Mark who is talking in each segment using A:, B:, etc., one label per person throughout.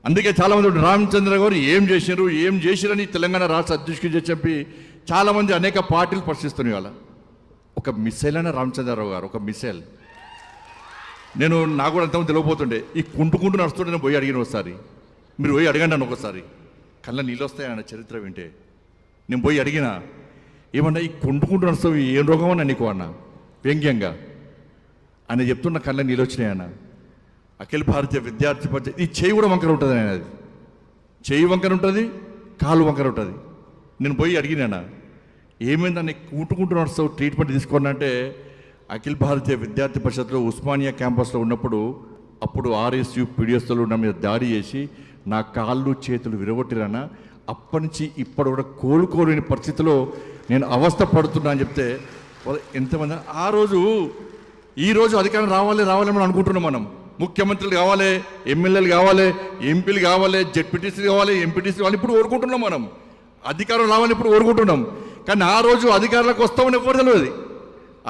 A: అందుకే చాలామంది రామచంద్ర గారు ఏం చేసిరని తెలంగాణ రాష్ట్ర అధ్యక్షుడు చెప్పి చాలామంది అనేక పార్టీలు ప్రశ్నిస్తున్నాయి. వాళ్ళ ఒక మిసైల్ అయినా రామచంద్రరావు గారు ఒక మిసైల్. నాకు కూడా అంతమంది తెలియపోతుండే, ఈ కుంటుకుంటూ నడుస్తుంటే నేను పోయి అడిగిన ఒకసారి, మీరు పోయి అడగండి అని ఒకసారి, కళ్ళ నీళ్ళు వస్తాయి ఆయన చరిత్ర వింటే. నేను పోయి అడిగిన, ఏమన్నా ఈ కుంటుకుంటూ నడుస్తావు ఏం రోగం అన్నా నీకు అన్న వ్యంగ్యంగా ఆయన చెప్తున్న కళ్ళ నీళ్ళు వచ్చినాయి అన్న. అఖిల భారతీయ విద్యార్థి పరిషత్ ఈ చేయి కూడా వంకర ఉంటుంది ఆయన, అది చేయి వంకర ఉంటుంది, కాలు వంకర ఉంటుంది. నేను పోయి అడిగినా, ఏమైందని కుంటుకుంటూ నడుస్తావు ట్రీట్మెంట్ తీసుకోండి అంటే, అఖిల భారతీయ విద్యార్థి పరిషత్లో ఉస్మానియా క్యాంపస్లో ఉన్నప్పుడు అప్పుడు ఆర్ఎస్యు పీడిఎస్లో నా మీద దాడి చేసి నా కాళ్ళు చేతులు విరగొట్టిరానా, అప్పటి నుంచి ఇప్పటి కూడా కోలుకోలేని పరిస్థితిలో నేను అవస్థ పడుతున్నా అని చెప్తే ఎంతమంది ఈరోజు అధికారం రావాలని అనుకుంటున్నాం. మనం ముఖ్యమంత్రులు కావాలి, ఎమ్మెల్యేలు కావాలి, ఎంపీలు కావాలి, జెడ్పీటీసీలు కావాలి, ఎంపీటీసీ కావాలి, ఇప్పుడు కోరుకుంటున్నాం. మనం అధికారం రావాలని ఇప్పుడు కోరుకుంటున్నాం. కానీ ఆ రోజు అధికారంలోకి వస్తామని ఎవరు తెలియదు.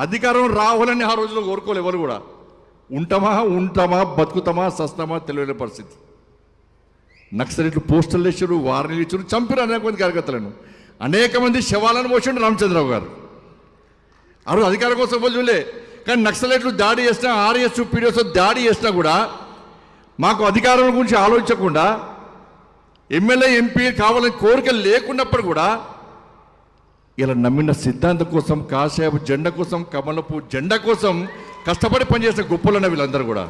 A: అధికారం రావాలని ఆ రోజులో కోరుకోవాలి ఎవరు కూడా. ఉంటామా బతుకుతామా సస్తామా తెలియని పరిస్థితి. నక్సలైట్లు పోస్టర్లు వేసారు, వార్నీలు ఇచ్చారు, చంపారు అనేక మంది కార్యకర్తలను, అనేక మంది శవాలను మోసిండు రామచంద్రరావు గారు. ఆ రోజు అధికారం కోసం చూడలే. కానీ నక్సలైట్లు దాడి చేసినా, ఆర్ఎస్ పీడిఎస్ దాడి చేసినా కూడా మాకు అధికారం గురించి ఆలోచించకుండా, ఎమ్మెల్యే ఎంపీ కావాలని కోరిక లేకున్నప్పుడు కూడా ఇలా నమ్మిన సిద్ధాంతం కోసం, కాషాయపు జెండా కోసం, కమలపు జెండా కోసం కష్టపడి పనిచేసే గొప్పలన్న వీళ్ళందరూ కూడా.